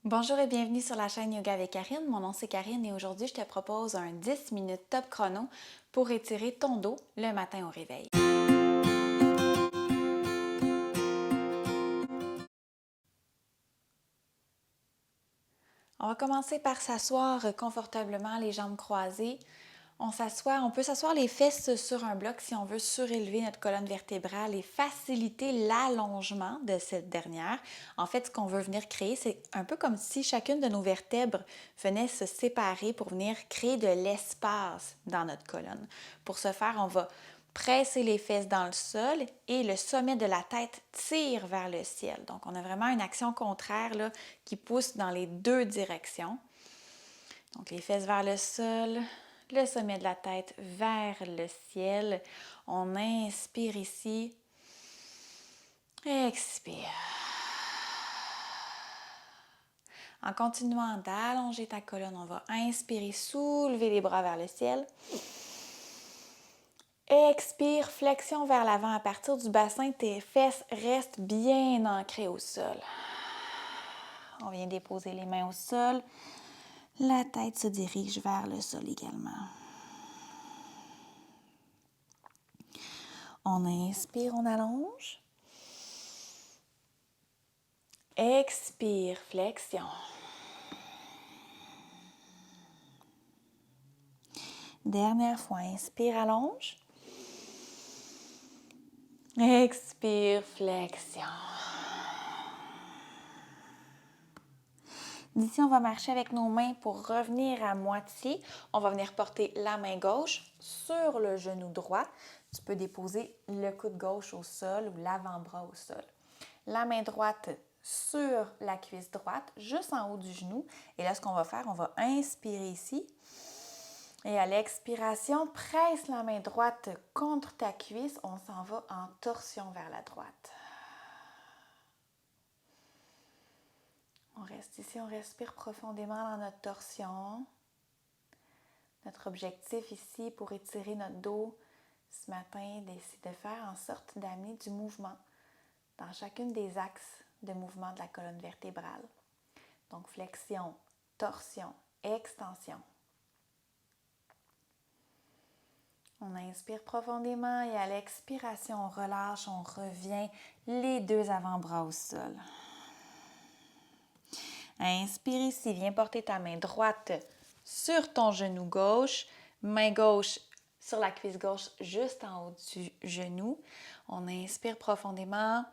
Bonjour et bienvenue sur la chaîne Yoga avec Karine. Mon nom c'est Karine et aujourd'hui je te propose un 10 minutes top chrono pour étirer ton dos le matin au réveil. On va commencer par s'asseoir confortablement, les jambes croisées. On peut s'asseoir les fesses sur un bloc si on veut surélever notre colonne vertébrale et faciliter l'allongement de cette dernière. En fait, ce qu'on veut venir créer, c'est un peu comme si chacune de nos vertèbres venait se séparer pour venir créer de l'espace dans notre colonne. Pour ce faire, on va presser les fesses dans le sol et le sommet de la tête tire vers le ciel. Donc, on a vraiment une action contraire là, qui pousse dans les deux directions. Donc, les fesses vers le sol, le sommet de la tête vers le ciel. On inspire ici. Expire. En continuant d'allonger ta colonne, on va inspirer, soulever les bras vers le ciel. Expire, flexion vers l'avant. À partir du bassin, tes fesses restent bien ancrées au sol. On vient déposer les mains au sol. La tête se dirige vers le sol également. On inspire, on allonge. Expire, flexion. Dernière fois, inspire, allonge. Expire, flexion. D'ici, on va marcher avec nos mains pour revenir à moitié. On va venir porter la main gauche sur le genou droit. Tu peux déposer le coude gauche au sol ou l'avant-bras au sol. La main droite sur la cuisse droite, juste en haut du genou. Et là, ce qu'on va faire, on va inspirer ici. Et à l'expiration, presse la main droite contre ta cuisse. On s'en va en torsion vers la droite. On reste ici, on respire profondément dans notre torsion. Notre objectif ici pour étirer notre dos ce matin, c'est de faire en sorte d'amener du mouvement dans chacune des axes de mouvement de la colonne vertébrale. Donc flexion, torsion, extension. On inspire profondément et à l'expiration, on relâche, on revient les deux avant-bras au sol. Inspire ici, viens porter ta main droite sur ton genou gauche, main gauche sur la cuisse gauche juste en haut du genou. On inspire profondément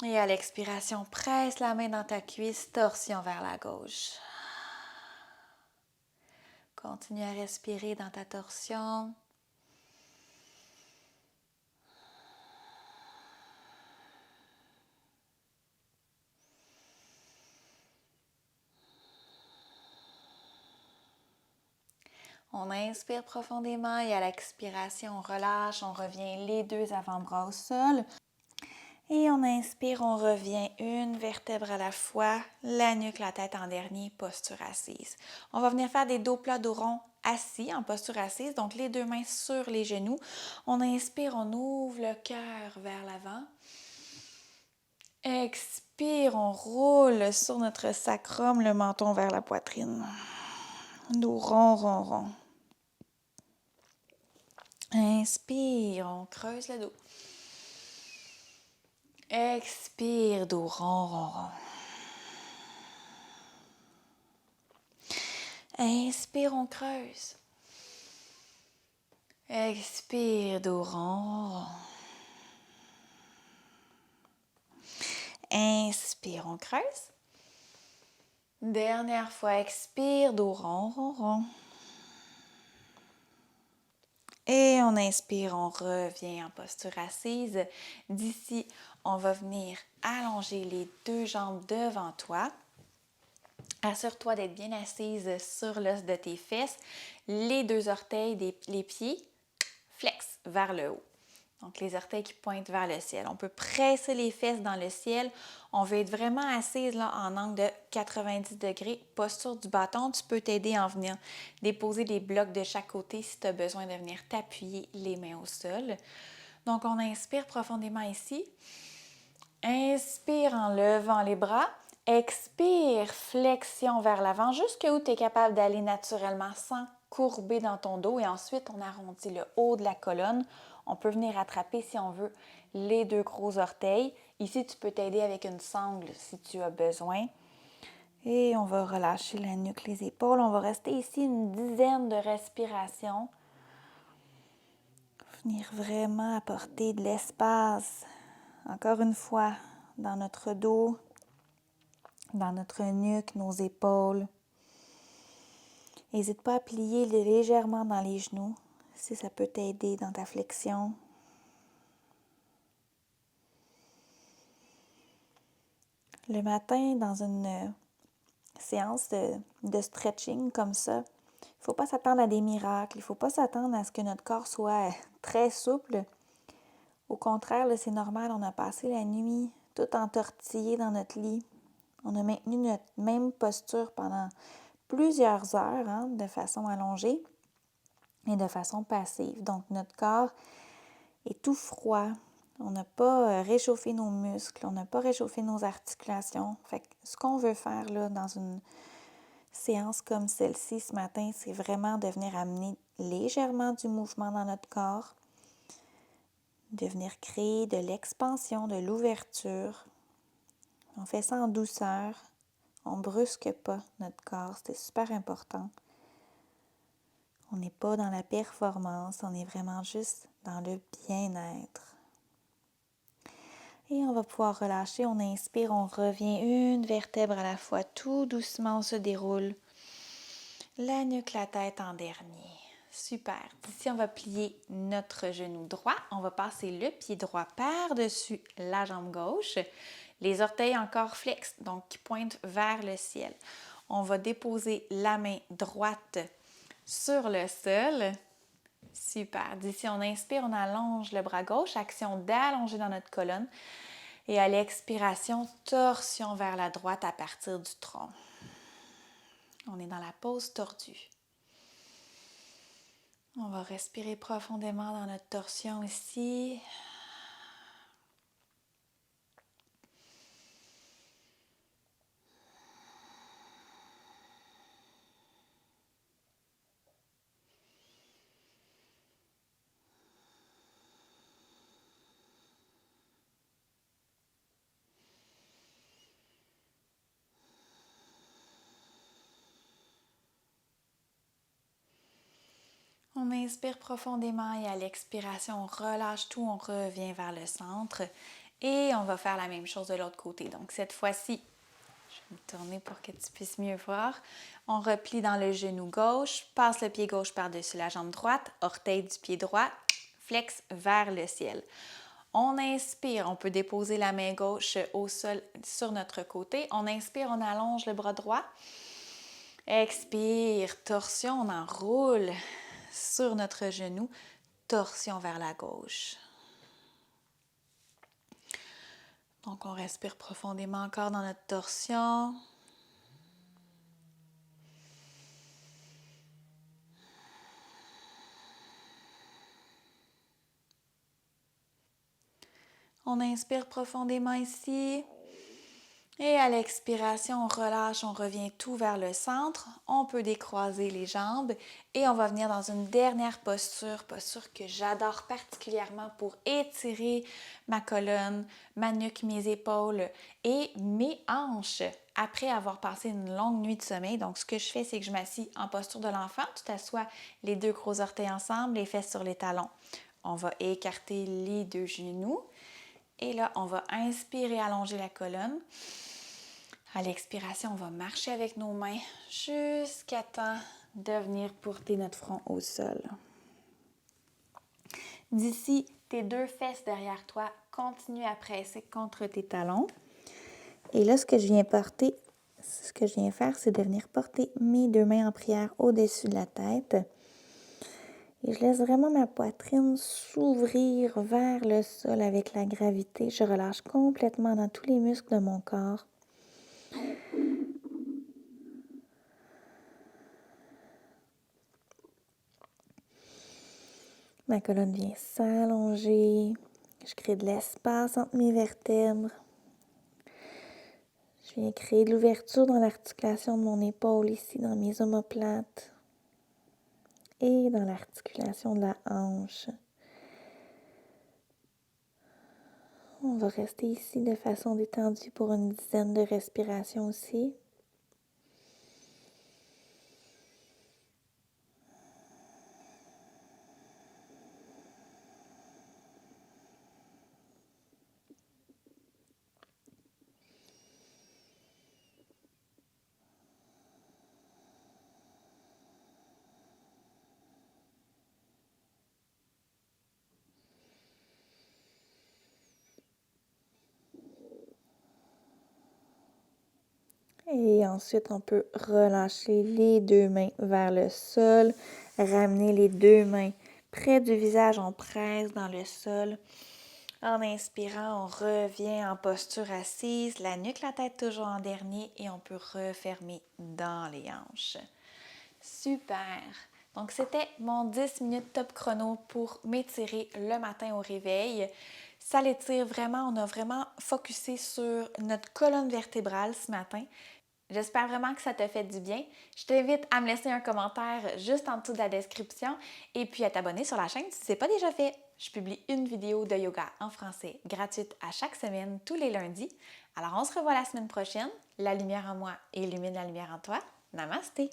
et à l'expiration, presse la main dans ta cuisse, torsion vers la gauche. Continue à respirer dans ta torsion. On inspire profondément et à l'expiration, on relâche, on revient les deux avant-bras au sol. Et on inspire, on revient une vertèbre à la fois, la nuque, la tête en dernier, posture assise. On va venir faire des dos plats, dos rond assis en posture assise, donc les deux mains sur les genoux. On inspire, on ouvre le cœur vers l'avant. Expire, on roule sur notre sacrum, le menton vers la poitrine. Dos rond, rond, rond. Inspire, on creuse le dos. Expire, dos rond, rond, rond. Inspire, on creuse. Expire, dos rond, rond. Inspire, on creuse. Dernière fois, expire, dos rond, rond, rond. Et on inspire, on revient en posture assise. D'ici, on va venir allonger les deux jambes devant toi. Assure-toi d'être bien assise sur l'os de tes fesses. Les deux orteils, les pieds, flex vers le haut. Donc, les orteils qui pointent vers le ciel. On peut presser les fesses dans le ciel. On veut être vraiment assise là, en angle de 90 degrés. Posture du bâton, tu peux t'aider en venant déposer des blocs de chaque côté si tu as besoin de venir t'appuyer les mains au sol. Donc, on inspire profondément ici. Inspire en levant les bras. Expire, flexion vers l'avant, jusqu'où tu es capable d'aller naturellement sans courber dans ton dos. Et ensuite, on arrondit le haut de la colonne. On peut venir attraper, si on veut, les 2 gros orteils. Ici, tu peux t'aider avec une sangle si tu as besoin. Et on va relâcher la nuque, les épaules. On va rester ici une dizaine de respirations. Venir vraiment apporter de l'espace, encore une fois, dans notre dos, dans notre nuque, nos épaules. N'hésite pas à plier légèrement dans les genoux, si ça peut t'aider dans ta flexion. Le matin, dans une séance de stretching comme ça, il ne faut pas s'attendre à des miracles, il ne faut pas s'attendre à ce que notre corps soit très souple. Au contraire, là, c'est normal, on a passé la nuit tout entortillé dans notre lit. On a maintenu notre même posture pendant plusieurs heures, hein, de façon allongée et de façon passive. Donc, notre corps est tout froid. On n'a pas réchauffé nos muscles, on n'a pas réchauffé nos articulations. Fait que ce qu'on veut faire là, dans une séance comme celle-ci ce matin, c'est vraiment de venir amener légèrement du mouvement dans notre corps, de venir créer de l'expansion, de l'ouverture. On fait ça en douceur. On ne brusque pas notre corps, c'est super important. On n'est pas dans la performance, on est vraiment juste dans le bien-être. Et on va pouvoir relâcher, on inspire, on revient une vertèbre à la fois, tout doucement on se déroule. La nuque, la tête en dernier. Super. Ici, on va plier notre genou droit. On va passer le pied droit par-dessus la jambe gauche. Les orteils encore flex, donc qui pointent vers le ciel. On va déposer la main droite sur le sol. Super. D'ici, on inspire, on allonge le bras gauche. Action d'allonger dans notre colonne. Et à l'expiration, torsion vers la droite à partir du tronc. On est dans la pose tordue. On va respirer profondément dans notre torsion ici. On inspire profondément et à l'expiration, on relâche tout, on revient vers le centre. Et on va faire la même chose de l'autre côté. Donc cette fois-ci, je vais me tourner pour que tu puisses mieux voir. On replie dans le genou gauche, passe le pied gauche par-dessus la jambe droite, orteil du pied droit, flex vers le ciel. On inspire, on peut déposer la main gauche au sol sur notre côté. On inspire, on allonge le bras droit. Expire, torsion, on enroule sur notre genou, torsion vers la gauche. Donc, on respire profondément encore dans notre torsion. On inspire profondément ici. Et à l'expiration, on relâche, on revient tout vers le centre. On peut décroiser les jambes et on va venir dans une dernière posture que j'adore particulièrement pour étirer ma colonne, ma nuque, mes épaules et mes hanches après avoir passé une longue nuit de sommeil. Donc, ce que je fais, c'est que je m'assis en posture de l'enfant. Tu t'assois les 2 gros orteils ensemble, les fesses sur les talons. On va écarter les 2 genoux. Et là, on va inspirer, allonger la colonne. À l'expiration, on va marcher avec nos mains jusqu'à temps de venir porter notre front au sol. D'ici, tes 2 fesses derrière toi, continue à presser contre tes talons. Et là, ce que je viens faire, c'est de venir porter mes 2 mains en prière au-dessus de la tête. Et je laisse vraiment ma poitrine s'ouvrir vers le sol avec la gravité. Je relâche complètement dans tous les muscles de mon corps. Ma colonne vient s'allonger. Je crée de l'espace entre mes vertèbres. Je Je viens créer de l'ouverture dans l'articulation de mon épaule ici, dans mes omoplates et dans l'articulation de la hanche. On va rester ici de façon détendue pour une dizaine de respirations aussi. Et ensuite, on peut relâcher les deux mains vers le sol, ramener les deux mains près du visage, on presse dans le sol. En inspirant, on revient en posture assise, la nuque, la tête toujours en dernier et on peut refermer dans les hanches. Super! Donc, c'était mon 10 minutes top chrono pour m'étirer le matin au réveil. Ça l'étire vraiment, on a vraiment focusé sur notre colonne vertébrale ce matin. J'espère vraiment que ça te fait du bien. Je t'invite à me laisser un commentaire juste en dessous de la description et puis à t'abonner sur la chaîne si ce n'est pas déjà fait. Je publie une vidéo de yoga en français gratuite à chaque semaine, tous les lundis. Alors on se revoit la semaine prochaine. La lumière en moi illumine la lumière en toi. Namasté!